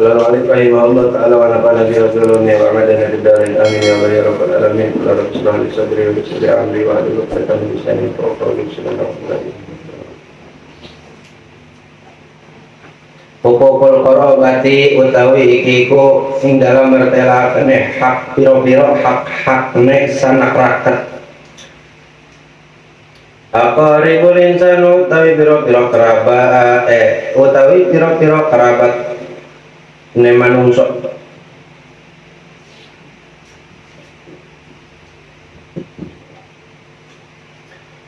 قال المؤلف رحمه الله تعالى ونفعنا به رسوله وعمدنا في الدارين امين يا رب يا رب العالمين. قال رب اشرح لي صدري ويسر لي امري واحلل عقدة من لساني يفقهوا قولي. بسم الله الرحمن الرحيم. Hukukul qarabati utawi ikiku ing dalam mertelakane hak piro-piro hak-hakne sanak raket. Aqribul insanu utawi piro-piro kerabat utawi piro-piro kerabat ne manungso.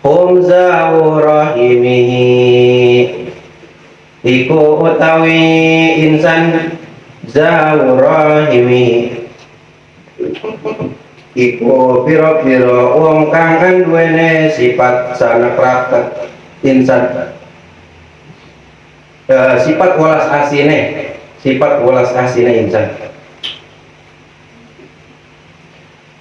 Hum zawrahimihi iku utawi insan zawrahimihi iku piro-piro wong kang duwene sifat sanak raket insan, sifat welas asine insan.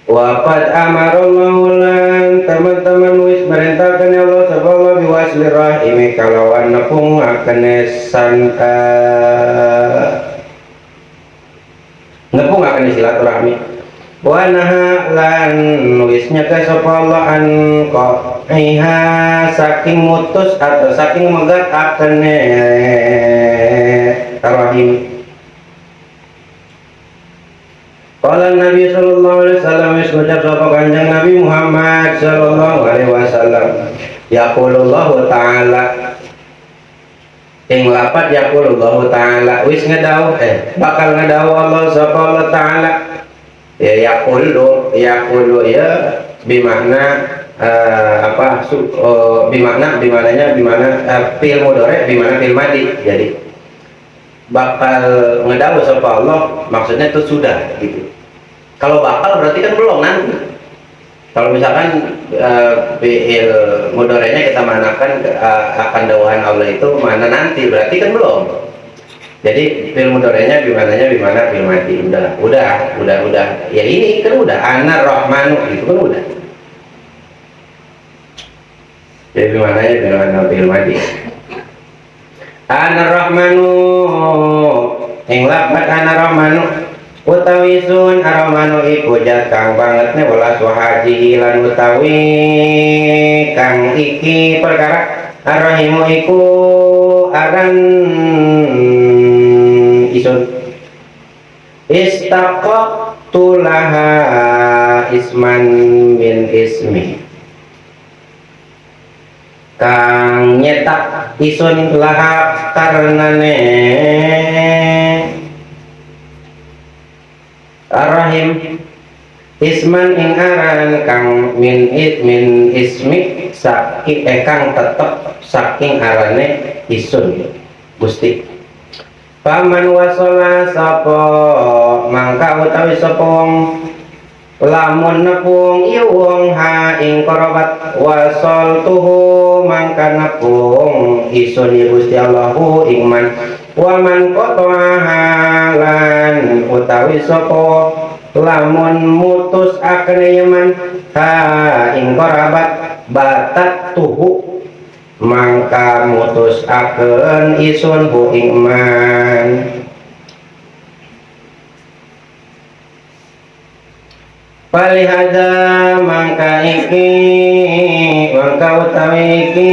Waqad amarallahu lan teman-teman wis merintahkan Allah subhanahu biwasli rahimi kalawan nepung akene nepung akene silaturahmi. Wa naha lan wis nyegah sapa Allah an qaiha saking mutus atau saking megat akene rahim. Qala Nabi sallallahu alaihi wasallam ngucap sapa Kanjeng Nabi Muhammad sallallahu alaihi wasallam, yaqulullahu ta'ala ing lapat yaqulullahu ta'ala wis ngedawuh bakal ngedawuh Allah sapa Allah ta'ala ya yaqulu ya bimakna bimakna fil mudhari bimana fil madi. Jadi bakal ngedawuh sapa Allah maksudnya itu sudah gitu. Kalau bakal berarti kan belum nanti. Kalau misalkan fi'il mudhari'nya kita manakan akan dawuhan Allah itu mana nanti berarti kan belum. Jadi fi'il mudhari'nya bimana fil madi. Udah. Ya ini kan udah anar rahmanu itu kan udah. Jadi bimana fil madi. Anar rahmanu ing lapat anar rahmanu utawi sun ar-rahmanu iku jat kang banget ne welas wahaji lan utawi kang iki perkara ar-rahimu iku aran isun istaqaqtu laha isman min ismi kang nyetak isun laha karenane ar-rahim isman ing aran kang min ismi saking kang tetep saking arane isun Gusti. Paman wasala sapa mangka utawi sapa wong lamun nepung ieu wong ha ing karabat wasal tuhu mangka nepung isun Gusti Allahu ing man wa man qata'a lan utawi sapa lamun mutus akene yaman ha ing karabat batat tuhu mangka mutus aken isun hu ing man. Palihada mangka utawi iki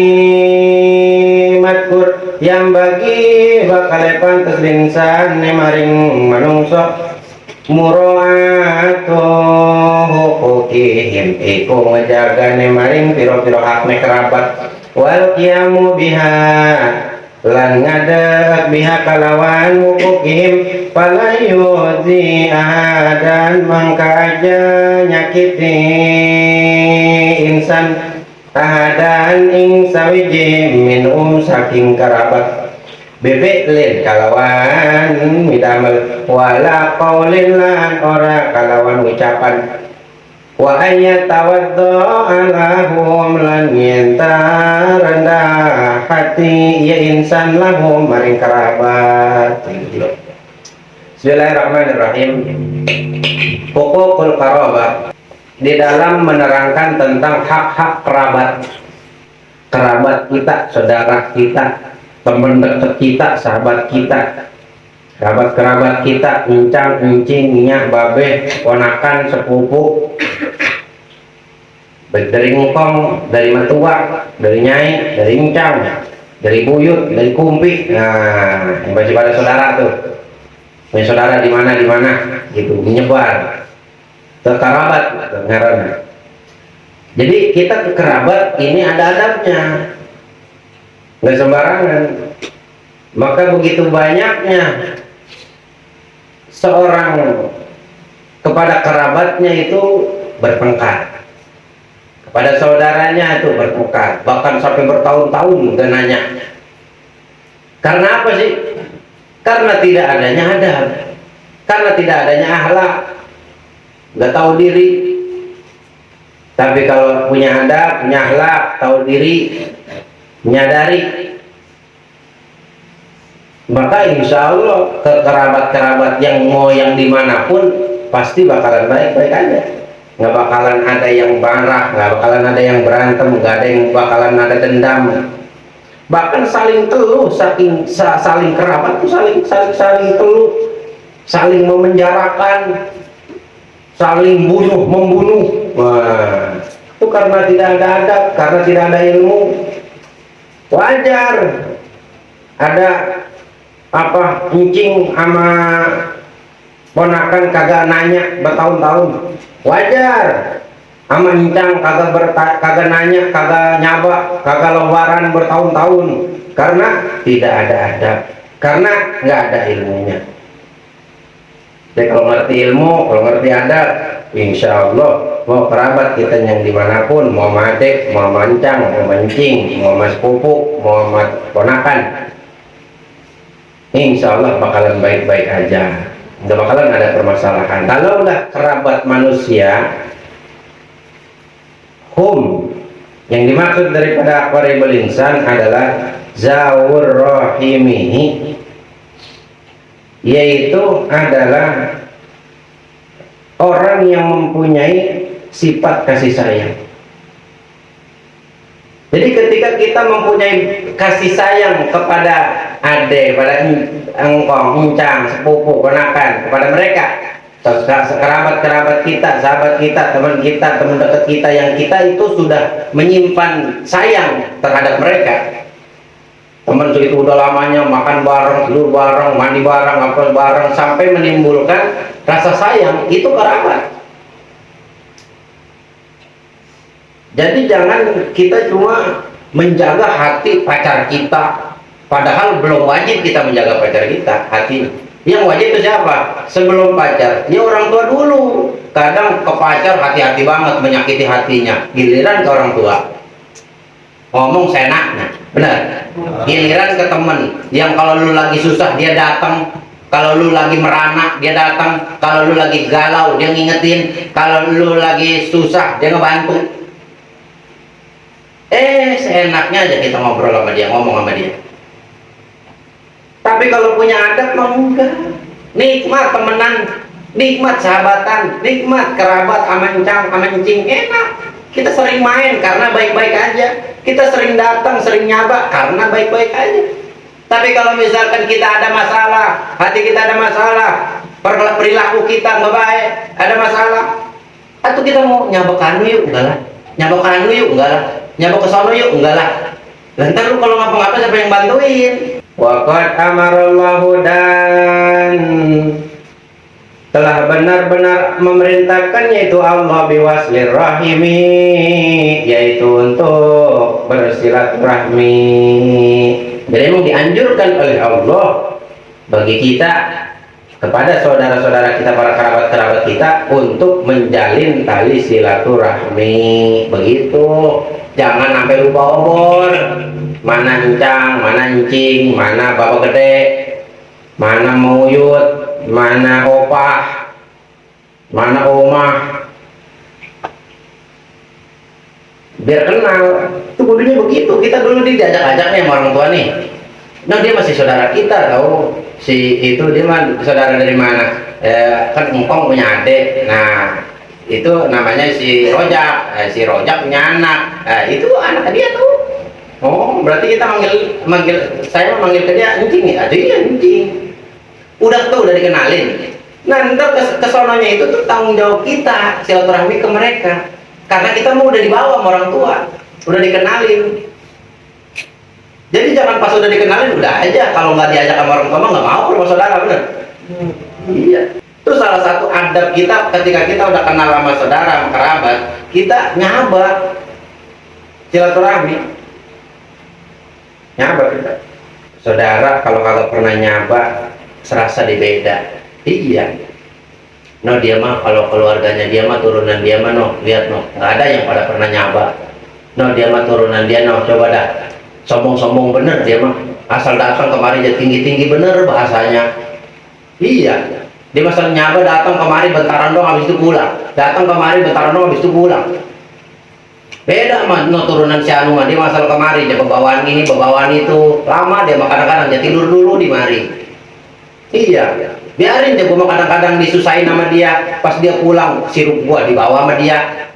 matkur yang bagi bakal pantes linsan maring manungso muraatu hukukihim iku ngejagane maring piro-piro hakne kerabat wal qiyamu biha lan ngadeg biha kalawan hukukihim fala yuzi ahadan mangka aja nyakiti insan ahadan ing sawiji minum saking kerabat bebek lin kalawan midamel wala qaulin lan ora kalawan ucapan wa ayatawaddo alahum lan yenta rendah hati ya insan lahum maring kerabat. Bismillahirrahmanirrahim. Hukukul qarabah di dalam menerangkan tentang hak-hak kerabat kita, saudara kita, teman dekat kita, sahabat kita. kerabat-kerabat kita, encang, encing, nyak, babe, ponakan, sepupu, baik dari ngkong, dari mertua, dari nyai, dari encang, dari buyut, dari kumpi. Nah, yang masih pada saudara tuh, punya saudara di mana gitu, menyebar ke kerabat ngaranna. Jadi kita ke kerabat ini ada adabnya, nggak sembarangan. Maka begitu banyaknya seorang kepada kerabatnya itu bertengkar, kepada saudaranya itu bertengkar, bahkan sampai bertahun-tahun gananya. Karena apa sih? Karena tidak adanya adab, karena tidak adanya akhlak, nggak tahu diri. Tapi kalau punya adab, punya akhlak, tahu diri, menyadari, maka insya Allah ke kerabat-kerabat yang mau yang dimanapun pasti bakalan baik-baik aja. Nggak bakalan ada yang marah, nggak bakalan ada yang berantem, nggak ada yang bakalan ada dendam. Bahkan saling teluh, saling kerabat tuh saling teluh, saling memenjarakan, saling membunuh. Wah, itu karena tidak ada adab, karena tidak ada ilmu. Wajar ada apa encing sama ponakan kagak nanya bertahun-tahun, wajar. Sama encang kagak nanya, kagak nyaba, kagak lebaran bertahun-tahun, karena tidak ada adab, karena nggak ada ilmunya. Jadi kalau ngerti ilmu, kalau ngerti adab, insya Allah mau kerabat kita yang dimanapun, mau madek, mau mancang, mau mancing, mau mas pupuk, mau ponakan, insya Allah bakalan baik-baik aja, nggak bakalan ada permasalahan. Kalau udah kerabat manusia, yang dimaksud daripada qaribul insan adalah zawur rahimihi, yaitu adalah orang yang mempunyai sifat kasih sayang. Jadi ketika kita mempunyai kasih sayang kepada adik, pada engkong, encang, sepupu, ponakan, kepada mereka, kerabat-kerabat kita, sahabat kita, teman dekat kita, yang kita itu sudah menyimpan sayang terhadap mereka. Teman itu udah lamanya makan bareng, tidur bareng, mandi bareng, apa bareng, sampai menimbulkan rasa sayang, itu kerabat. Jadi jangan kita cuma menjaga hati pacar kita, padahal belum wajib kita menjaga pacar kita hatinya. Yang wajib itu siapa? Sebelum pacar, ya orang tua dulu. Kadang ke pacar hati-hati banget, menyakiti hatinya. Giliran ke orang tua ngomong senaknya, benar. Giliran ke temen yang kalau lu lagi susah dia datang, kalau lu lagi merana dia datang, kalau lu lagi galau dia ngingetin, kalau lu lagi susah dia ngebantu. Seenaknya aja kita ngobrol sama dia, ngomong sama dia. Tapi kalau punya adab mah enggak. Nikmat temenan, nikmat sahabatan, nikmat kerabat, amancang, amancing, enak. Kita sering main karena baik-baik aja. Kita sering datang, sering nyaba karena baik-baik aja. Tapi kalau misalkan kita ada masalah, hati kita ada masalah, perilaku kita nggak baik, ada masalah, atau kita mau nyaba kanu yuk, enggak lah. Nyaba kanu yuk, enggak lah. Nyaba ke sono yuk, enggak lah. Lantar lu kalau ngapa-ngapa siapa yang bantuin? Waqad amarallahu, dan telah benar-benar memerintahkan, yaitu Allah, biwaslir rahimi, yaitu untuk bersilaturahmi. Jadi memang dianjurkan oleh Allah bagi kita, kepada saudara-saudara kita, para kerabat-kerabat kita, untuk menjalin tali silaturahmi. Begitu, jangan sampai lupa obor. Mana encang, mana encing, mana bapak gede, mana muyut, mana opah, mana omah, biar kenal. Itu kudunya begitu. Kita dulu diajak-ajak nih sama orang tua nih, nah dia masih saudara kita, tahu si itu dia mah saudara dari mana, kan engkong punya adik, nah itu namanya si Rojak, si Rojak punya anak, itu anak dia tuh. Oh, berarti kita saya manggil ke dia encing ya, ada ya encing. udah dikenalin. Nah, ntar kesononya itu tuh tanggung jawab kita silaturahmi ke mereka, karena kita mau udah dibawa sama orang tua, udah dikenalin. Jadi jangan pas udah dikenalin udah aja, kalau nggak diajak sama orang tua nggak mau ke rumah saudara, bener? Iya. Itu salah satu adab kita ketika kita udah kenal sama saudara, sama kerabat, kita nyaba silaturahmi, nyaba kita. Saudara kalau kagak pernah nyaba, serasa dibeda. Iya. No dia mah kalau keluarganya dia mah turunan dia mah no, lihat no, nggak ada yang pada pernah nyaba. No dia mah turunan dia no, coba dah. Sombong-sombong bener dia mah, asal datang kemari aja tinggi-tinggi bener bahasanya. Iya. Dia masa nyaba datang kemari bentaran dong habis itu pulang, datang kemari bentaran dong habis itu pulang. Beda mah no turunan si Anu mah, dia masalah kemari dia bawaan ini bawaan itu, lama dia mah kadang-kadang dia tidur dulu di mari. Iya, biarin dia gua kadang-kadang disusahin sama dia, pas dia pulang sirup gua dibawa sama dia,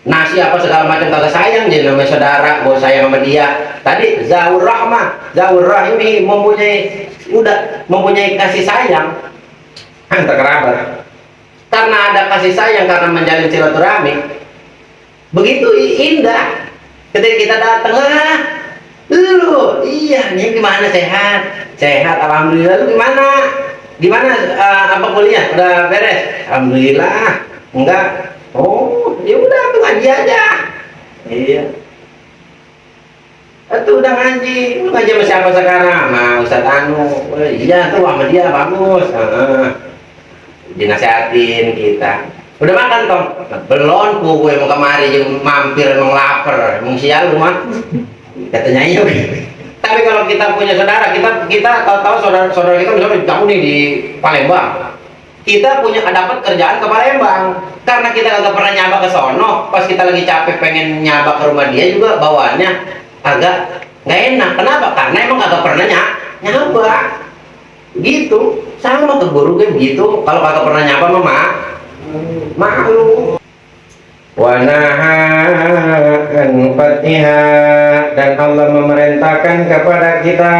nasi apa segala macam kagak sayang, jadi namanya saudara gua sayang sama dia. Tadi Zawur Rahmah, Zawur Rahimi mempunyai kasih sayang antar kerabat, karena ada kasih sayang, karena menjalin silaturahmi begitu indah. Ketika kita datang, lu iya nih gimana, sehat alhamdulillah, lu gimana apa kuliah udah beres, alhamdulillah, enggak, oh ya udah tuh ngaji aja, iya itu udah ngaji, lu ngaji sama siapa sekarang, sama Ustadz Anu, iya tuh sama dia bagus, dinasehatin kita. Udah makan Tom? Belum, gue mau kemari mampir, emang lapar, emang sial rumah katanya iya. Tapi kalau kita punya saudara, kita tahu saudara kita misalnya jauh nih di Palembang, kita punya dapat kerjaan ke Palembang, karena kita kagak pernah nyaba ke sono, pas kita lagi capek pengen nyaba ke rumah dia juga bawaannya agak nggak enak. Kenapa? Karena emang kagak pernah nyaba gitu. Sama ke guru gue begitu, kalau kagak pernah nyaba mama malu. Wanahan Fatihah, dan Allah memerintahkan kepada kita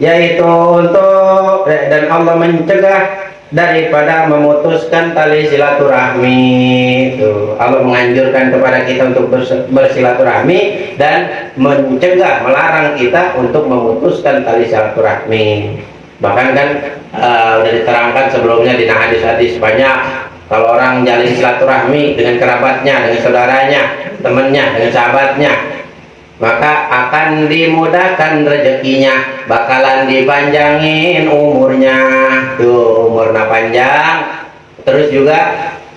yaitu untuk, dan Allah mencegah daripada memutuskan tali silaturahmi. Tuh, Allah menganjurkan kepada kita untuk bersilaturahmi dan mencegah, melarang kita untuk memutuskan tali silaturahmi. Bahkan kan udah diterangkan sebelumnya di hadis-hadis banyak, kalau orang jalin silaturahmi dengan kerabatnya, dengan saudaranya, temannya, dengan sahabatnya, maka akan dimudahkan rezekinya, bakalan dipanjangin umurnya. Tuh, umurnya panjang, terus juga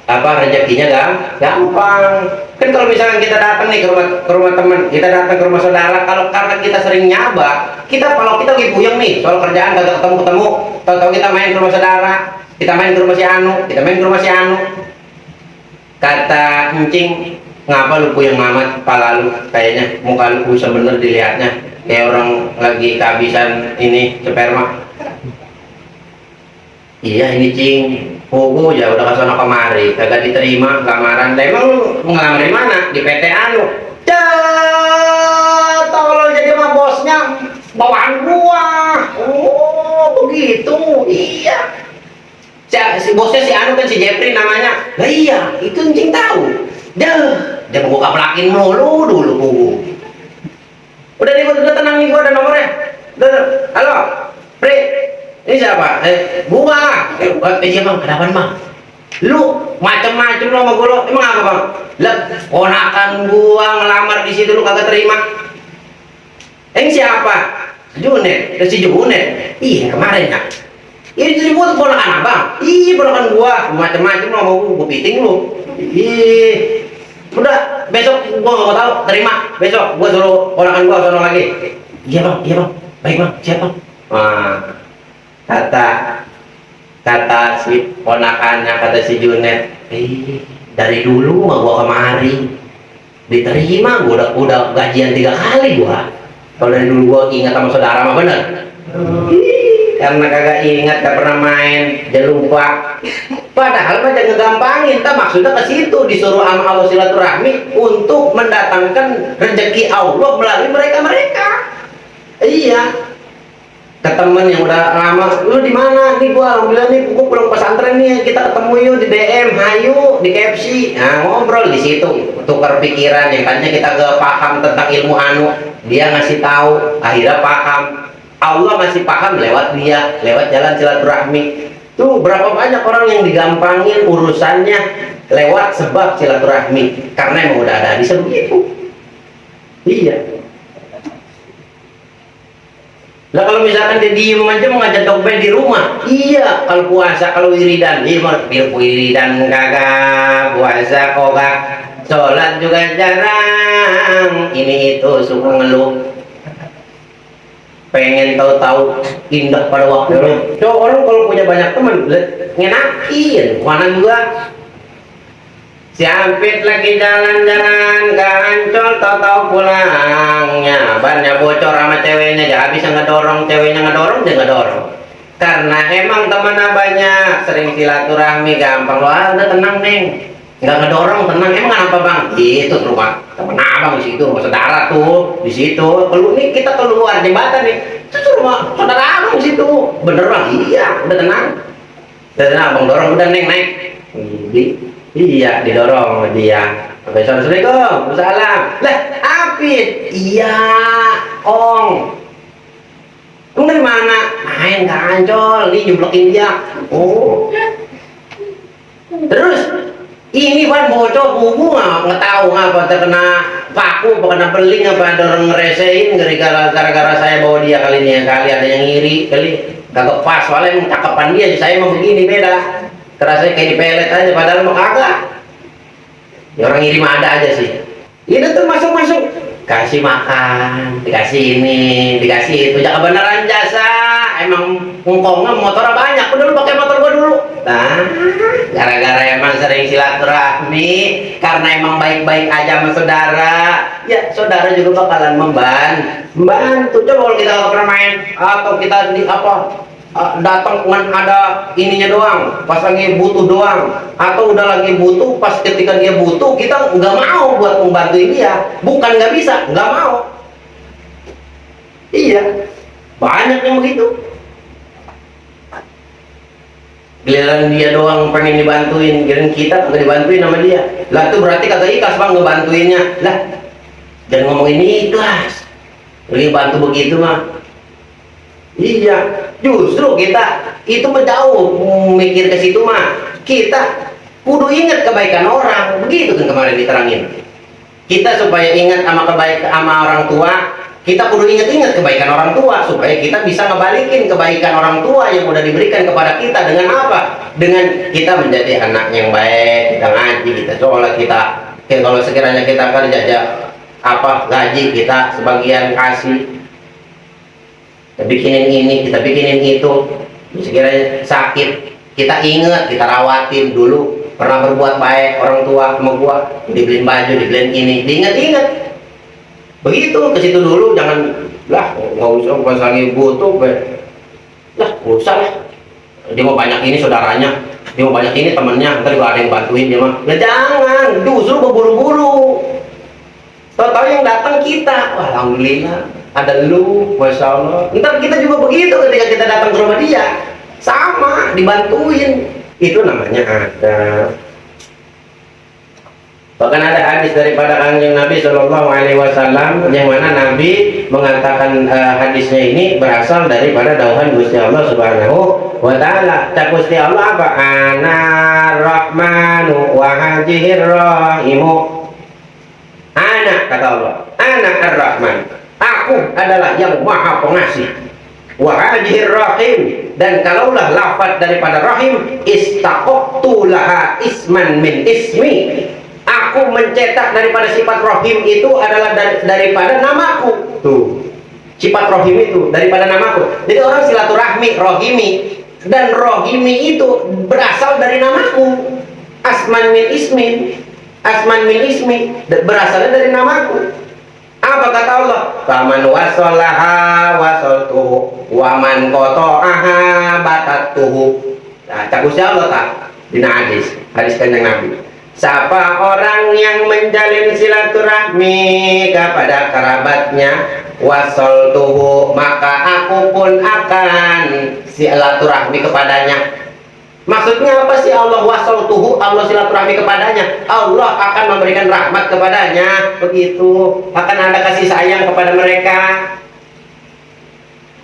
apa rezekinya gampang. Kan kalau misalkan kita datang nih ke rumah teman, kita datang ke rumah saudara, kalau karena kita sering nyaba, kalau kita lagi puyeng nih soal kerjaan kagak ketemu, tahu-tahu kita main ke rumah saudara, kita main ke rumah si Anu, kata encing, ngapa lu puyeng amat, kepala lu kayaknya muka lu kusam bener dilihatnya, kayak orang lagi kehabisan ini sperma. Iya ini cing, pugu ya udah kesana kemari, kagak diterima lamaran. Emang lu ngelamar di mana? Di PT Anu. Tolong jadi mah bosnya bawaan gua. Oh begitu, iya. Si bosnya si Anu kan si Jepri namanya. Lah iya, itu encing tahu. Dia mau kaplakin mulu dulu pugu. Udah tenang nih, gua ada nomornya. Halo, Pri. Ini siapa? Gua. Iya bang, kenapa bang? Lu macem-macem lo sama gua lo. Emang apa bang? Lah, ponakan gua ngelamar di situ lu kagak terima. Siapa? Junet. Si Junet. Iya kemarin ya. Ini si gua tuh ponakan abang. Iya ponakan gua. Macem-macem lo sama gua piting lu. Iya. Udah, besok gua nggak mau tahu. Terima. Besok gua suruh ponakan gua sono lagi. Iya bang. Baik bang. Siap bang. Kata si ponakannya, kata si Junet, dari dulu mah gua kemari diterima, gua udah gajian 3 kali gua. Kalau dari dulu gua ingat sama saudara mah bener. Karena kagak ingat, gak pernah main, jangan lupa. Padahal mah jangan gampangin, maksudnya ke situ disuruh sama Allah silaturahmi untuk mendatangkan rezeki Allah melalui mereka. Iya. ke temen yang udah lama, lu di mana nih? Gua alhamdulillah nih, gua pulang pesantren nih, kita ketemu yuk di DM, hayu di KFC. Nah, ngobrol di situ, tukar pikiran. Yang tadinya kita gak paham tentang ilmu anu, dia ngasih tahu, akhirnya paham. Allah masih paham lewat dia, lewat jalan silaturahmi. Tuh berapa banyak orang yang digampangin urusannya lewat sebab silaturahmi, karena emang udah ada hadisnya begitu. Iya. Lah kalau misalkan dia diem aja mau ngajak dokter di rumah, iya. Kalau puasa, kalau wiridan, iya mau wiridan kagak, puasa kok gak, sholat juga jarang, ini itu suka ngeluh, pengen tahu-tahu indah pada waktunya. Coba orang kalau punya banyak teman, ngenakin, mana juga. Siapit lagi jalan-jalan ke Ancol, tahu-tahu pulangnya bannya bocor sama ceweknya, ya habis ngedorong, ceweknya ngedorong, dia ngedorong. Karena emang temennya banyak, sering silaturahmi, gampang. Wah, udah tenang neng, nggak ngedorong, tenang. Emang kenapa bang? Itu rumah temen abang di situ, rumah saudara tuh di situ. Kalau nih kita keluar jembatan nih, itu rumah saudara abang di situ. Bener bang? Iya, udah tenang. Udah tenang, abang dorong, udah neng naik. Iya, didorong sama dia. Assalamualaikum, salam. Lah, Apit. Iya, Ong. Kamu dari mana? Main ke Ancol, nih jeblokin dia. Oh. Terus ini kan bocor bubu nggak tahu ngapa terkena paku, apa kena beling, apa ada orang ngeresein gara-gara saya bawa dia kali ini. Kali ada yang ngiri, kali kagak pas, soalnya emang cakapan dia, saya mau begini beda. Terasa kayak dipelet aja, padahal mah kagak. Ya orang ngirim ada aja sih. Ini tuh masuk-masuk, kasih makan, dikasih ini, dikasih itu. Jangan beneran jasa. Emang ngkongnya motornya banyak. Udah lu pakai motor gua dulu. Nah, gara-gara emang sering silaturahmi, karena emang baik-baik aja sama saudara, ya saudara juga bakalan membantu. Coba kalau kita nggak pernah main atau kita di apa? Datang dengan ada ininya doang, pas lagi butuh doang, atau udah lagi butuh, pas ketika dia butuh kita nggak mau buat membantuin dia, bukan nggak bisa, nggak mau. Iya, banyak yang begitu. Giliran dia doang pengen dibantuin, giliran kita nggak dibantuin sama dia. Lah itu berarti kagak ikhlas bang ngebantuinnya. Lah, jangan ngomong ini ikhlas, lagi bantu begitu mah. Iya, justru kita itu menjauh mikir ke situ mah. Kita kudu ingat kebaikan orang, begitu kan kemarin diterangin. Kita supaya ingat sama kebaikan sama orang tua, kita kudu ingat-ingat kebaikan orang tua supaya kita bisa ngebalikin kebaikan orang tua yang udah diberikan kepada kita dengan apa? Dengan kita menjadi anak yang baik, kita ngaji, kita sholat, kita kalau sekiranya kita kerja apa gaji kita sebagian kasih. Kita bikinin ini, kita bikinin itu. Sekiranya sakit, kita ingat, kita rawatin dulu. Pernah berbuat baik orang tua sama gua, dibeliin baju, dibeliin ini, diingat-ingat. Begitu ke situ dulu, jangan lah nggak usah pas lagi butuh, lah nggak usah lah. Dia mau banyak ini saudaranya, dia mau banyak ini temennya, ntar juga ada yang bantuin dia mah. Ya jangan, justru berburu-buru. Tahu-tahu yang datang kita, wah, alhamdulillah ada lu, masya Allah. Ntar kita juga begitu ketika kita datang ke rumah dia, sama dibantuin. Itu namanya ada. Bahkan ada hadis daripada kanjeng Nabi Shallallahu Alaihi Wasallam yang mana Nabi mengatakan hadisnya ini berasal daripada dauhan Gusti Allah Subhanahu Wa Taala. Tak Gusti Allah apa? Ana Rahmanu wa hajihir rahimu. Anak kata Allah, anak ar-Rahman, aku adalah yang maha pengasih. Wa hajihir rahim, dan kalaulah lafaz daripada rahim, istaqtu laha isman min ismi. Aku mencetak daripada sifat rohim itu adalah daripada namaku. Tuh, sifat rohim itu daripada namaku. Jadi orang silaturahmi rohimi, dan rohimi itu berasal dari namaku. Asman min ismin, asman min ismi, berasalnya dari namaku. Apa kata Allah? Faman wasolaha wasoltuhu, waman qata'aha batatuhu. Nah, cakusnya Allah tak dina hadis kanjeng Nabi. Siapa orang yang menjalin silaturahmi kepada kerabatnya, wasaltuhu, maka aku pun akan silaturahmi kepadanya. Maksudnya apa sih Allah wasaltuhu, Allah silaturahmi kepadanya? Allah akan memberikan rahmat kepadanya, begitu. Akan ada kasih sayang kepada mereka.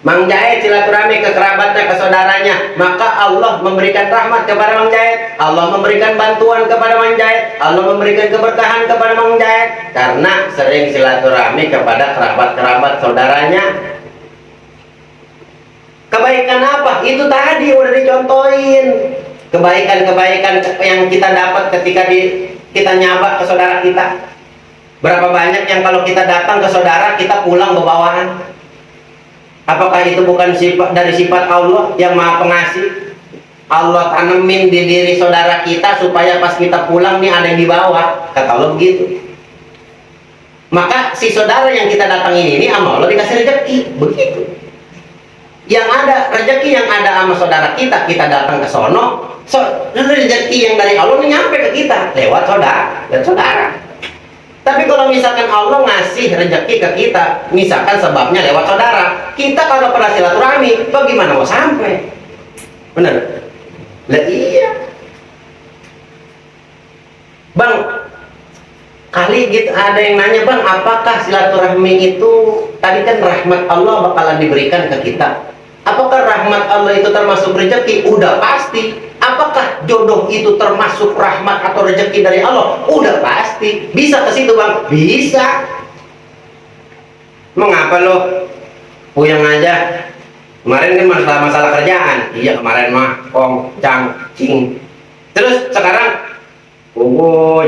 Mang Jaid silaturahmi ke kerabatnya, ke saudaranya, maka Allah memberikan rahmat kepada Mang Jaid, Allah memberikan bantuan kepada Mang Jaid, Allah memberikan keberkahan kepada Mang Jaid, karena sering silaturahmi kepada kerabat-kerabat saudaranya. Kebaikan apa? Itu tadi udah dicontohin. Kebaikan-kebaikan yang kita dapat ketika kita nyabak ke saudara kita. Berapa banyak yang kalau kita datang ke saudara, kita pulang bawaan. Apakah itu bukan sifat dari sifat Allah yang Maha Pengasih? Allah tanemin di diri saudara kita supaya pas kita pulang nih ada yang dibawa. Kata Allah begitu. Maka si saudara yang kita datangin ini sama Allah dikasih rezeki, begitu. Yang ada rezeki yang ada sama saudara kita, kita datang ke sono, rezeki yang dari Allah ini nyampe ke kita lewat saudara. Tapi kalau misalkan Allah ngasih rezeki ke kita, misalkan sebabnya lewat saudara, kita kalau pernah silaturahmi, bagaimana mau sampai? Benar? Lah iya. Bang, kali gitu ada yang nanya, bang, apakah silaturahmi itu tadi kan rahmat Allah bakalan diberikan ke kita? Apakah rahmat Allah itu termasuk rezeki? Udah pasti. Apakah jodoh itu termasuk rahmat atau rezeki dari Allah? Udah pasti. Bisa ke situ, bang? Bisa. Mengapa lo puyeng aja? Kemarin kan masalah kerjaan. Iya, kemarin mah kong cang cing. Terus sekarang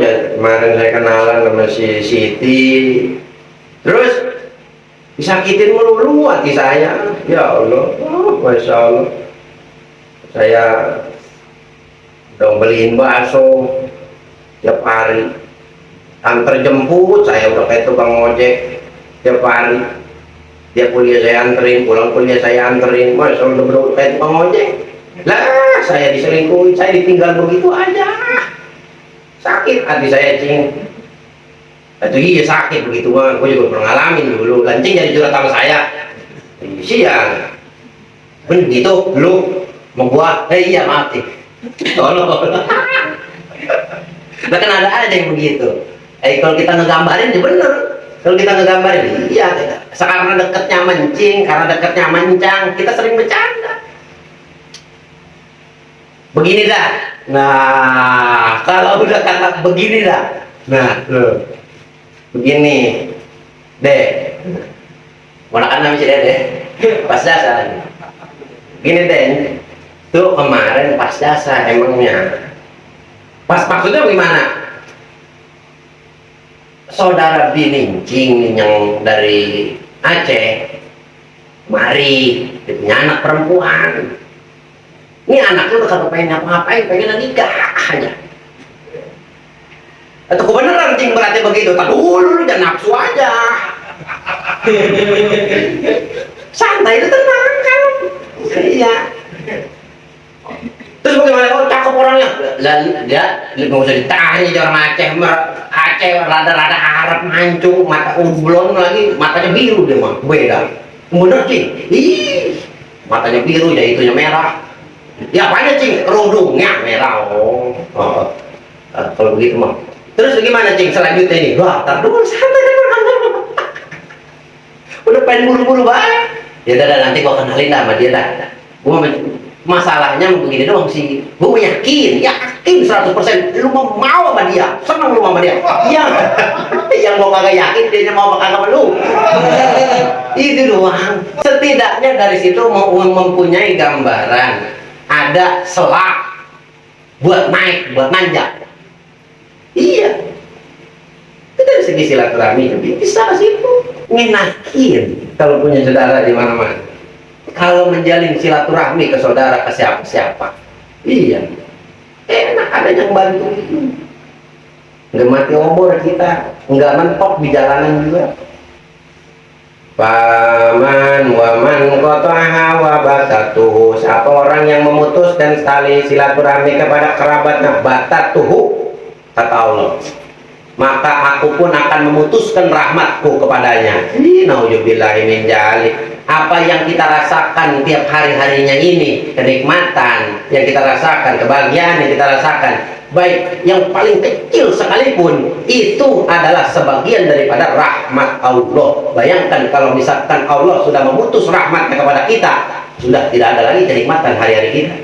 ya kemarin saya kenalan sama si Siti. Terus disakitin melulu hati saya. Ya Allah, Masya Allah. Saya udah beliin bakso tiap hari, antar jemput, saya udah kayak tukang ojek tiap hari. Dia kuliah saya anterin, pulang kuliah saya anterin. Masya Allah, udah kayak tukang ojek. Lah, saya diselingkuhin, saya ditinggal begitu aja. Sakit hati saya, cing. Itu iya sakit begitu, bang. Gue juga pernah ngalamin dulu. Lancing jadi curhat sama saya. Siang. Begitu, lu mau gua? Iya, maaf sih. Tolong. Nah kan ada aja yang begitu. Kalau kita ngegambarin ya bener. Kalau kita ngegambarin, iya. Karena deketnya mencing, karena deketnya mencang, kita sering bercanda. Begini dah. Nah, kalau udah kata begini dah. Nah, loh. Begini, Dek. Ponakan nama si Dede. Pas dasar. Gini, Dek. Tuh kemarin pas dasar emangnya. Pas maksudnya gimana? Saudara Binincing yang dari Aceh, mari, punya anak perempuan. Ini anaknya udah kagak pengen apa-apain, pengen nikah aja. Atau kebenaran cing berarti begitu? Tak dulu, jangan nafsu aja. Santai itu tenang kan? Iya. Terus bagaimana? Oh cakep orangnya. Dia nggak usah ditanya orang Aceh. Aceh rada-rada Arab mancung, mata umblon lagi, matanya biru dia mah. Beda. Bener cing. Ih, matanya biru, ya itunya merah. Ya apanya cing? Kerudungnya merah. Oh. Kalau begitu mah. Terus gimana cing selanjutnya ini? Wah, tar dulu santai. Udah pengen buru-buru banget. Ya udah nanti gua kenalin dah sama dia dah. Gua masalahnya begini doang sih. Gua yakin 100% lu mau sama dia, seneng lu sama dia. Yang gua kagak yakin dia mau apa kagak sama lu. Itu doang. Setidaknya dari situ mau mempunyai gambaran. Ada selak buat naik, buat nanjak. Iya, itu dari segi silaturahmi bisa ke situ. Ngenakin kalau punya saudara di mana-mana. Kalau menjalin silaturahmi ke saudara, ke siapa-siapa, iya, enak ada yang bantuin. Nggak mati obor kita, nggak mentok di jalanan juga. Paman waman qata'a wa batatuhu, siapa orang yang memutuskan tali silaturahmi kepada kerabatnya, batatuhu, kata Allah, maka aku pun akan memutuskan rahmatku kepadanya. Nauzubillahi min dzalik. Apa yang kita rasakan tiap hari-harinya ini, kenikmatan yang kita rasakan, kebahagiaan yang kita rasakan, baik yang paling kecil sekalipun, itu adalah sebagian daripada rahmat Allah. Bayangkan kalau misalkan Allah sudah memutus rahmatnya kepada kita, sudah tidak ada lagi kenikmatan hari-hari kita.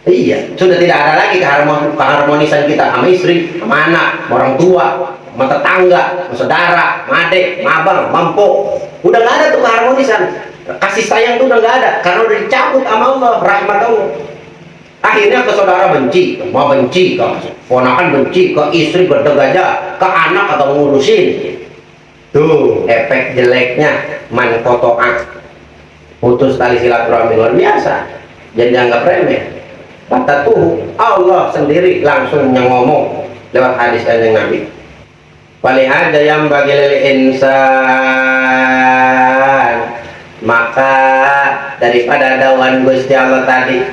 Iya, sudah tidak ada lagi keharmonisan kita sama istri, sama anak, sama orang tua, sama tetangga, sama saudara, sama adik, sama abang, mampu. Udah nggak ada tuh keharmonisan. Kasih sayang tuh udah nggak ada, karena udah dicabut sama Allah, rahmat Allah. Akhirnya ke saudara benci, mau benci, ke ponakan benci, ke istri gede aja, ke anak atau ngurusin. Tuh efek jeleknya man kotoak, putus tali silaturahmi luar biasa, jadi dianggap remeh. Kata tuh Allah sendiri langsung yang ngomong lewat hadis kanjeng Nabi. Walihada yang bagi lil insan, maka daripada dawan Gusti Allah tadi,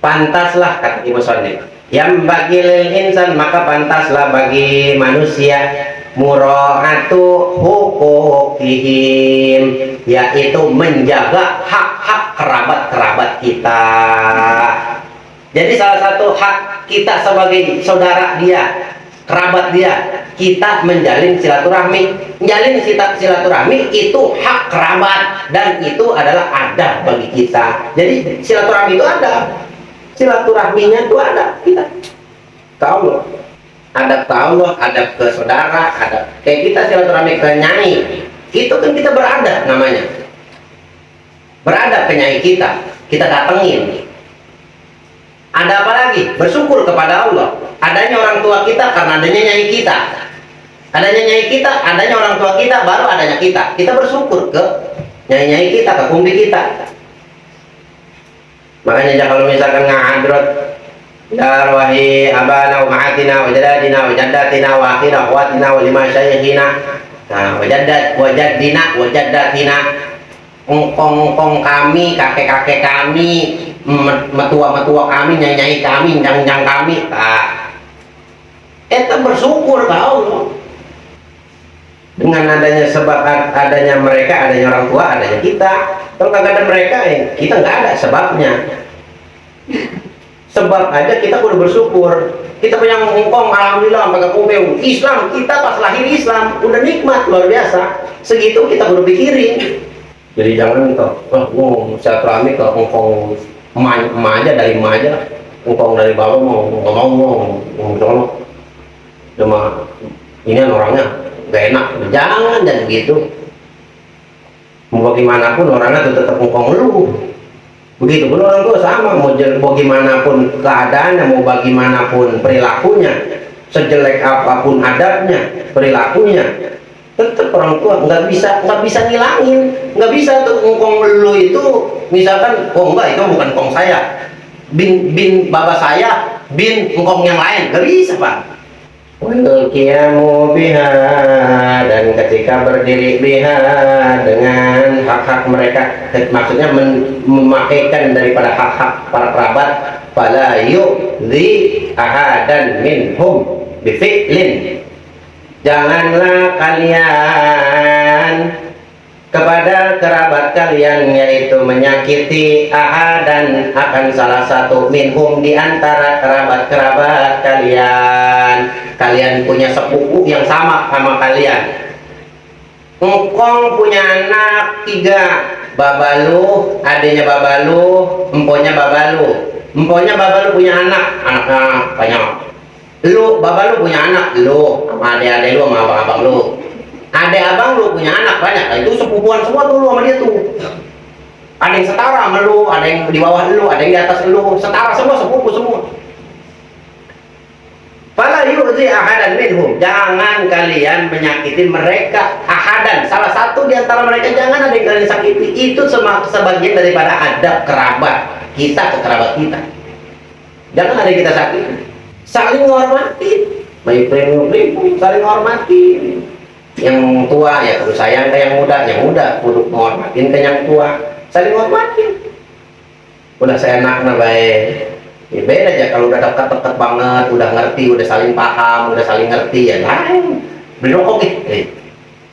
pantaslah kata Imam Syafi'i, yang bagi lil insan, maka pantaslah bagi manusia muraatu hukukihim, yaitu menjaga hak-hak kerabat-kerabat kita. Jadi salah satu hak kita sebagai saudara dia, kerabat dia, kita menjalin silaturahmi. Menjalin silaturahmi itu hak kerabat, dan itu adalah adab bagi kita. Jadi silaturahmi itu ada, silaturahminya itu ada kita ke Allah, adab ke Allah, adab ke saudara, adab kayak kita silaturahmi ke nyai, itu kan kita beradab namanya, beradab ke nyai kita datengin. Ada apa lagi? Bersyukur kepada Allah, adanya orang tua kita karena adanya nyai kita, adanya nyai kita, adanya orang tua kita, baru adanya kita. Kita bersyukur ke nyai-nyai kita, ke kumbi kita. Makanya kalau misalkan ngahadrat darwahi abana wa ma'atina wa jadadina wa jaddatina wa akhina wa akhwatina wa lima syayikhina, nah wa jaddina wa jaddatina, engkong kami, kakek-kakek kami, metua-metua kami, nyai-nyai kami, njang-njang kami, kita bersyukur ke Allah. Dengan adanya sebab adanya mereka, adanya orang tua, adanya kita. Kalau nggak ada mereka, kita nggak ada sebabnya. Sebab aja kita udah bersyukur. Kita punya ngkong, alhamdulillah, pakai kuping Islam. Kita pas lahir Islam, udah nikmat luar biasa. Segitu kita udah pikirin. Jadi jangan toh, silaturahmi ke ngkong emak aja, dari emak aja, ngkong dari bawah mau ngomong, cuma ini orangnya gak enak, jangan gitu. Mau bagaimanapun orangnya tetap ngkong lu. Begitu pun orang tua sama, mau bagaimanapun keadaannya, mau bagaimanapun perilakunya, sejelek apapun adabnya, perilakunya, tetap orang tua nggak bisa ngilangin, nggak bisa tuh ngkong lu itu, misalkan, oh enggak, itu bukan ngkong saya, bin bapak saya, bin ngkong yang lain, nggak bisa Pak. Qiyamu biha, dan ketika berdiri biha dengan hak-hak mereka, maksudnya memakaikan daripada hak-hak para kerabat, fala yu'dhi ahadan minhum bifi'lin, janganlah kalian kepada kerabat kalian, yaitu menyakiti ahadan akan salah satu minhum di antara kerabat-kerabat kalian. Kalian punya sepupu yang sama kalian, engkong punya anak 3, babalu, adanya babalu, emponya babalu punya anaknya banyak. Lu babalu punya anak, lu sama adik-adik lu, sama abang-abang lu, adik abang lu punya anak banyak. Itu sepupuan semua tuh lu sama dia tuh. Ada yang setara sama lu, ada yang di bawah lu, ada yang di atas lu, setara semua, sepupu semua. Fala yu'zi ahadan minhum, jangan kalian menyakiti mereka, ahadan, salah satu di antara mereka, jangan ada yang kalian sakiti. Itu sebagian daripada adab kerabat kita ke kerabat kita. Jangan ada yang kita sakiti. Saling menghormati, saling menghormati. Yang tua ya kudu sayang ke yang muda kudu menghormatin ke yang tua, saling menghormati. Udah seenaknya baik. Ya beda aja kalau udah dekat mantep banget, udah ngerti, udah saling paham, udah saling ngerti ya lain beli rokok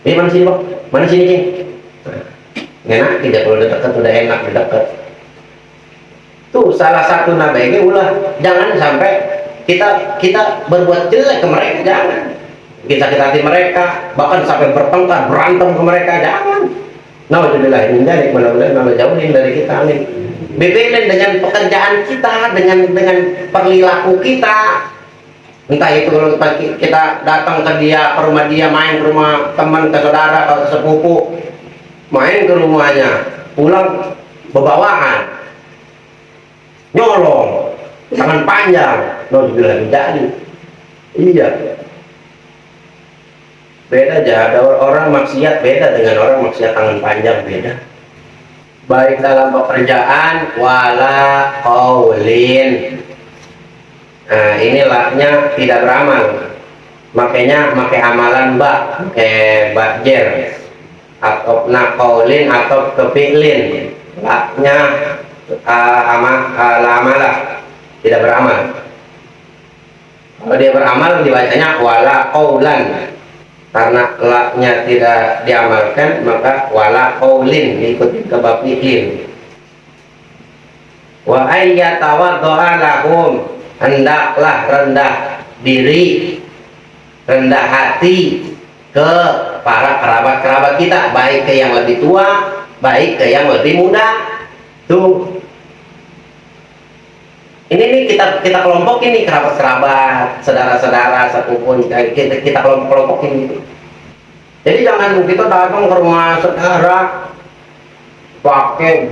ini mana sini bang, mana sini cing, enak tidak kalau udah deket, udah enak udah deket. Tuh salah satu nabainya ulah jangan sampai kita berbuat jelek ke mereka, jangan kita sakit hati mereka, bahkan sampai bertengkar berantem ke mereka, jangan. Nauzubillah min dzalik, mudah-mudahan Allah jauhin dari kita, amin. Bebelin dengan pekerjaan kita, dengan perilaku kita. Entah itu kalau kita datang ke dia, ke rumah dia, main ke rumah teman, ke saudara, ke sepupu, main ke rumahnya, pulang bebawaan, nyolong, tangan panjang, nauzubillah min dzalik. Iya. Beda aja, ada orang maksiat beda dengan orang maksiat tangan panjang, beda. Baik dalam pekerjaan wala qaulin. Nah, ini laknya tidak beramal. Makanya pakai amalan mbak jer atau naqaulin atau kefi'lin. Laknya amalah tidak beramal. Kalau dia beramal dibacanya wala qaulan. Karena laknya tidak diamalkan, maka wala qaulin diikuti ke bab fi'lin. Wa ayyatawaddo'a lahum, hendaklah rendah diri, rendah hati ke para kerabat-kerabat kita, baik ke yang lebih tua, baik ke yang lebih muda. Tuh ini kita kelompokin nih, kerabat-kerabat, saudara-saudara, sepupu, kita kelompokin gitu. Jadi jangan kita datang ke rumah saudara pakai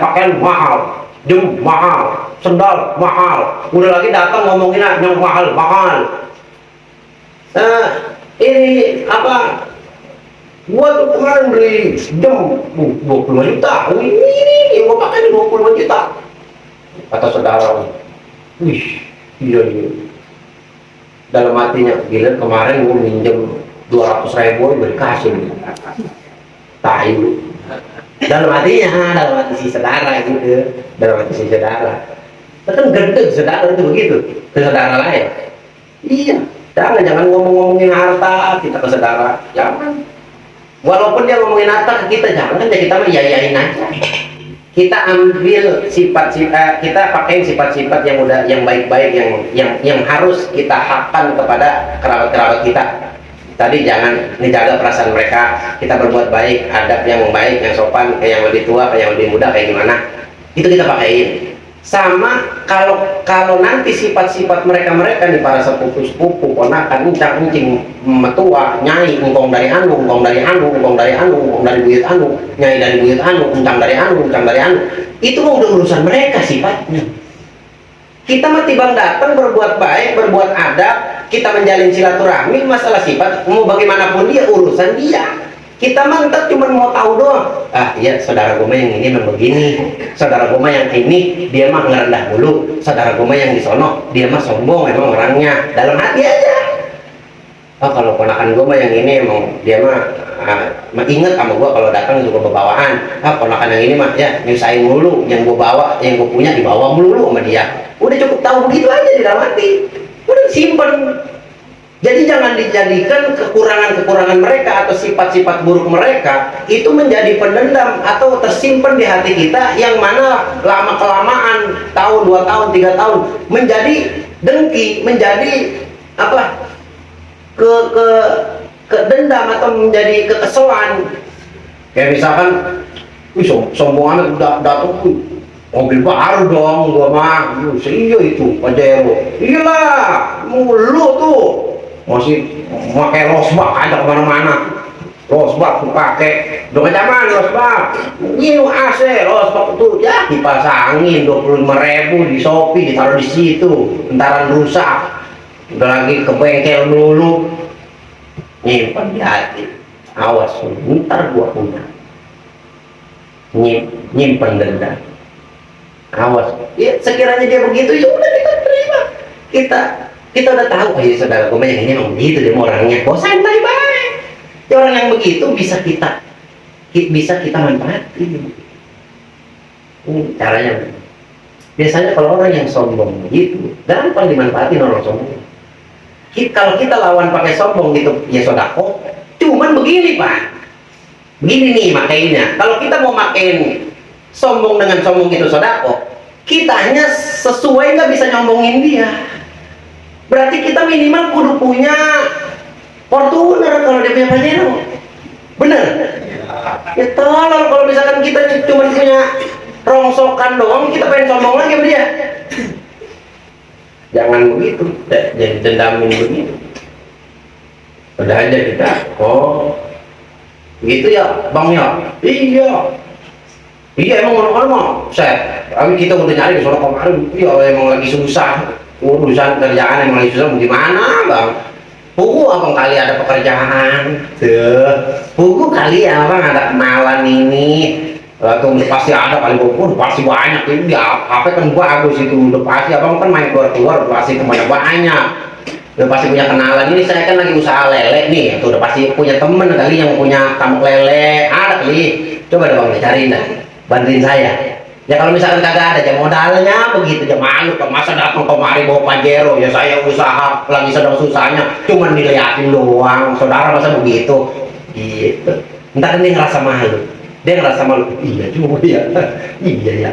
pakaian mahal, jam mahal, sendal mahal, udah lagi datang ngomongin yang mahal. Ini apa? Gua tuh kemarin beli jam 25 juta, ini gua pakai 25 juta. Kata saudara, wih, iya. Dalam hatinya, gila kemarin gue minjem 200.000 dikasih. Tai. Dalam hati si saudara gitu, dalam hati si saudara. Kan gede saudara itu begitu, ke saudara lain. Iya, jangan ngomongin harta kita ke saudara, jangan. Walaupun dia ngomongin harta ke kita, jangan kan kita mah yayain aja. Kita ambil sifat-sifat, kita pakai sifat-sifat yang baik-baik yang harus kita hakkan kepada kerabat-kerabat kita. Tadi jangan dijaga perasaan mereka, kita berbuat baik, adab yang baik, yang sopan, kayak yang lebih tua, kayak yang lebih muda, kayak gimana, itu kita pakaiin. Sama kalau nanti sifat-sifat mereka nih, para sepupu, ponakan, encing, metua, nyai, engkong dari anu, engkong dari buyut anu, nyai dari buyut anu, encang dari anu, itu mau udah urusan mereka sifatnya. Kita mah tibang datang berbuat baik, berbuat adab, kita menjalin silaturahmi, masalah sifat mau bagaimanapun dia, urusan dia. Kita mantap cuma mau tahu doang. Ah iya, saudara gue yang ini memang begini, saudara gue yang ini dia mah ngerendah dulu, saudara gue yang di sono dia mah sombong emang orangnya, dalam hati aja. Oh kalau ponakan gue yang ini emang dia mah inget sama gue kalau datang juga bawaan. Ponakan yang ini mah ya nyusahin mulu, yang gue bawa, yang gue punya dibawa mulu sama dia. Udah cukup tahu begitu aja di dalam hati, udah simpen. Jadi jangan dijadikan kekurangan mereka atau sifat-sifat buruk mereka itu menjadi pendendam atau tersimpan di hati kita, yang mana lama-kelamaan, tahun, 2 tahun, 3 tahun menjadi dengki, menjadi apa? ke dendam atau menjadi kekesalan. Kayak misalkan, sombongan udah datang mobil baru dong, gua mah, iya itu Pajero, iyalah, lu tuh masih pakai losbak ada kemana-mana, losbak tuh pakai, udah zaman losbak, ini AC losbak tuh ya dipasangin 25.000 di Shopee, ditaruh di situ, entaran rusak, udah lagi ke bengkel dulu, nyimpan di hati, awas, ntar gua punya, nyimpan dendam. Awas, ya sekiranya dia begitu ya udah kita terima, kita udah tahu, oh ya saudara gue yang ini emang begitu dia orangnya, oh santai baik, ya orang yang begitu bisa kita manfaatin. Ini caranya. Biasanya kalau orang yang sombong gitu, gampang dimanfaatin orang sombong. Kalau kita lawan pakai sombong gitu, ya sodako. Cuman begini Pak, begini nih makainya. Kalau kita mau makin sombong dengan sombong itu sodako, kita hanya sesuai nggak bisa nyombongin dia. Berarti kita minimal kudu punya Fortuner kalau dia punya Pajero. Bener? Ya tolong kalau misalkan kita cuma punya rongsokan doang, kita pengen sombong lagi sama dia. Jangan begitu, jadi dendamin begitu. Udah aja kita, oh begitu ya bang ya, iya emang orang-orang mau set, tapi kita udah nyari di sana kemarin, iya emang lagi susah, urusan kerjaan emang lagi susah, gimana bang? Pugu abang kali ada pekerjaan, pugu kali ya abang ada kenalan ini. Tuh pasti ada kali buku, pasti banyak ini ya, HP kan bagus itu, udah pasti abang kan main keluar pasti kemana banyak, udah pasti punya kenalan. Ini saya kan lagi usaha lele nih, tuh udah pasti punya temen kali yang punya tambak lele, ada kali. Coba deh bang cariin dah, bantuin saya. Ya kalau misalkan kagak ada aja modalnya begitu aja malu, masa datang kemari bawa Pajero, ya saya usaha lagi sedang susahnya, cuman diliatin doang, saudara masa begitu, gitu. Ntar kan dia ngerasa malu. Dia ngerasa malu, iya juga ya, iya ya,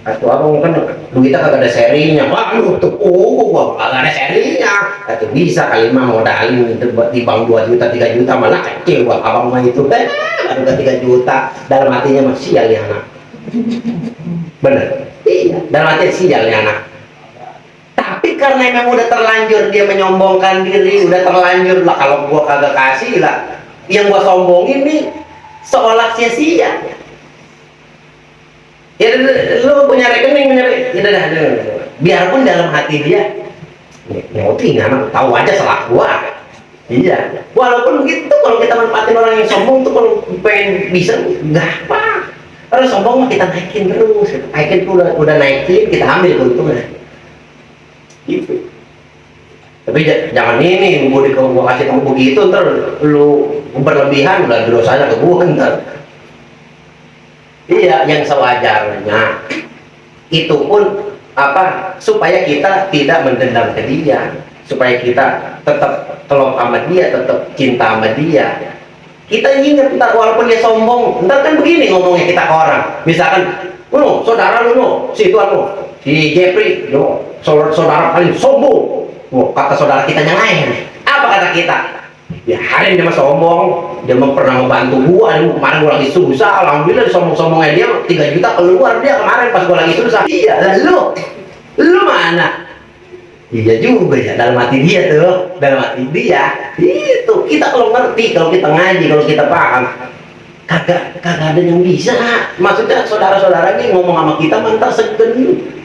atau abang kan duitnya kagak ada serinya, wah lu tuh, gua kagak ada serinya, atau bisa kali mah modalin di bank 2 juta 3 juta malah kecil buat abang mah itu, baru 3 juta, dalam hatinya mah sial ya anak, bener, iya, dalam hatinya sial ya anak. Tapi karena memang udah terlanjur dia menyombongkan diri, udah terlanjur lah kalau gua kagak kasih lah. Yang gua sombongin nih seolah sia-sia. Ya lu punya rekening, biarpun dalam hati dia ngerti nggak, tahu aja salah gua. Iya. Walaupun begitu kalau kita manfaatin orang yang sombong tuh kalau pengen bisa nggak apa. Kalau sombong mah kita naikin terus, naikin tuh udah naikin kita ambil keuntungan. Gitu. Tapi jangan ini gua kasih kamu begitu ntar lu berlebihan udah dosanya ke gua ntar. Iya, yang sewajarnya itu pun apa supaya kita tidak mendendam ke dia, supaya kita tetap telok sama dia, tetap cinta sama dia. Kita ingat ntar walaupun dia sombong, ntar kan begini ngomongnya kita ke orang, misalkan saudara lu si tuan lu si Jeffrey saudara paling sombong. Wah, kata saudara kita yang lain. Apa kata kita? Ya hari dia mah sombong, dia mah pernah membantu gua, kemarin gua lagi susah, alhamdulillah sombong-sombongnya dia 3 juta keluar dia kemarin pas gua lagi susah. Iya, lu mana? Iya juga ya, dalam hati dia tuh, dalam hati dia. Itu kita kalau ngerti, kalau kita ngaji, kalau kita paham, kagak ada yang bisa. Maksudnya saudara-saudara ini ngomong sama kita mantar segen.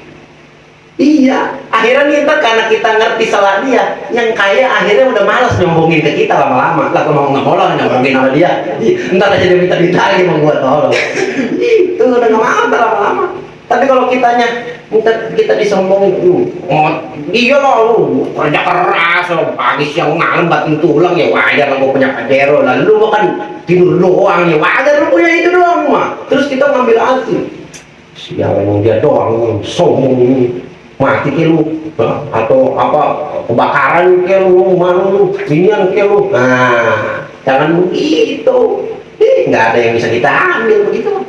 Iya, akhirnya kita karena kita ngerti salah dia, yang kaya akhirnya udah malas nyombongin ke kita lama-lama. Lah kalau nggak mau lah nyombongin sama dia, ntar aja dia minta lagi mau gua tolong. Itu udah nggak mau lama-lama. Tapi kalau kita disombongin, iya lu kerja keras, pagi siang malam batin tulang ya wajar lah gua punya Pajero lah. Lu kan tidur doang ya wajar lu punya itu doang mah. Terus kita ngambil alih. Sial emang dia doang sombong ini. Mati ke lu atau apa kebakaran ke lu mana lu inian ke lu, nah jangan begitu, nggak ada yang bisa kita ambil begitu.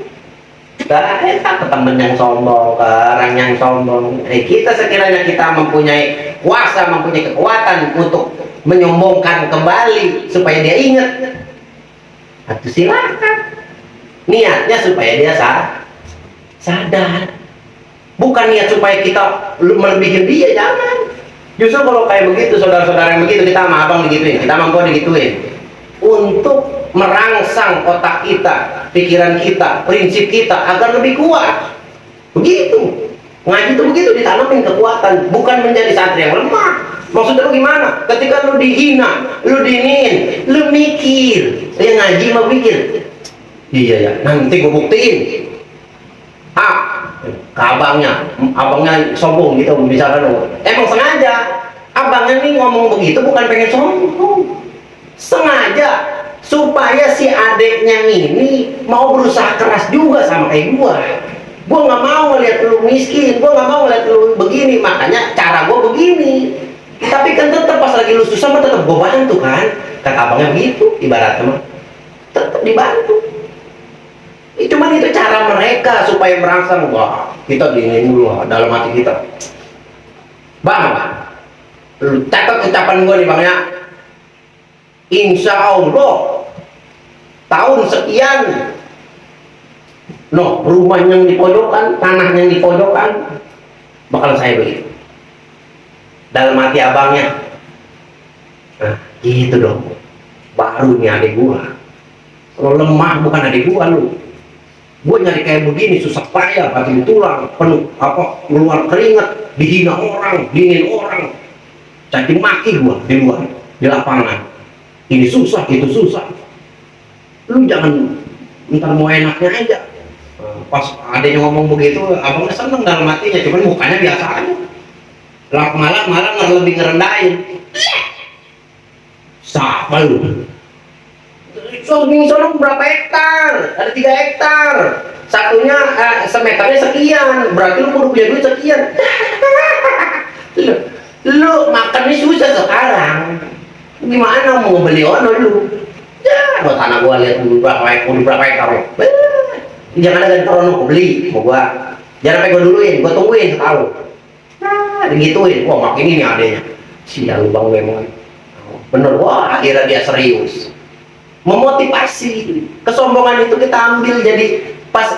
Kita ke temen yang sombong, ke orang yang sombong. Kita sekiranya kita mempunyai kuasa, mempunyai kekuatan untuk menyombongkan kembali supaya dia ingat, atau silakan. Niatnya supaya dia sadar. Bukan niat supaya kita melebihin dia, jangan. Justru kalau kayak begitu, saudara-saudara yang begitu, kita sama abang digituin, kita mampu digituin. Untuk merangsang otak kita, pikiran kita, prinsip kita agar lebih kuat. Begitu. Ngaji itu begitu, ditanamin kekuatan, bukan menjadi santri yang lemah. Maksudnya lu gimana? Ketika lu dihina, lu dinin, lu mikir. Yang ngaji mau mikir. Iya ya, nanti gue buktiin. Ke abangnya sombong gitu misalkan, emang sengaja abangnya nih ngomong begitu bukan pengen sombong, sengaja supaya si adeknya ini mau berusaha keras juga sama kayak gua. Gue nggak mau lihat lu miskin, gue nggak mau lihat lu begini, makanya cara gue begini. Tapi kan tetap pas lagi lu susah mah tetap gue bantu kan, kata abangnya begitu, ibaratnya mah tetap dibantu. Cuman itu cara mereka supaya merangsang, wah kita diinin dulu dalam hati kita. Bang, lu catat ucapan gue nih bang ya, insya Allah tahun sekian, no, rumah yang di pojokan, tanah yang di pojokan bakal saya beli. Dalam hati abangnya, nah gitu dong, baru nih adik gua. Kalau lemah bukan adik gua lu. Gua nyari kayak begini susah payah, batin tulang, penuh apa, keluar keringat, dihina orang, dingin orang, caci maki gua di luar, di lapangan. Ini susah, itu susah. Lu jangan ntar mau enaknya aja. Pas adanya ngomong begitu, abangnya seneng dalam hatinya, cuman mukanya biasa aja. Malah lebih ngerendahin. Siapa lu? Sono berapa hektar? Ada 3 hektar. Satunya semeternya sekian. Berarti lu kudu punya duit sekian. lu makannya susah sekarang. Gimana mau beli ono lu? Ya, buat tanah gua lihat dulu berapa hektar. Jangan ada gantoran beli mau gua. Jangan sampai gua duluin, gua tungguin setahun. Nah, digituin. Wah, makin ini adanya. Sial bang memang. Bener, wah akhirnya dia serius. Memotivasi. Kesombongan itu kita ambil jadi pas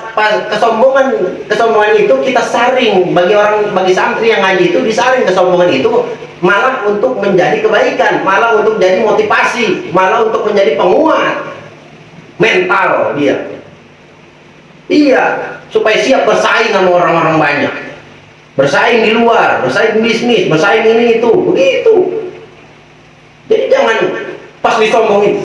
kesombongan itu kita saring bagi santri yang ngaji itu disaring kesombongan itu malah untuk menjadi kebaikan, malah untuk jadi motivasi, malah untuk menjadi penguat mental dia. Iya, supaya siap bersaing sama orang-orang banyak. Bersaing di luar, bersaing bisnis, bersaing ini itu, begitu. Jadi jangan pas disombongin.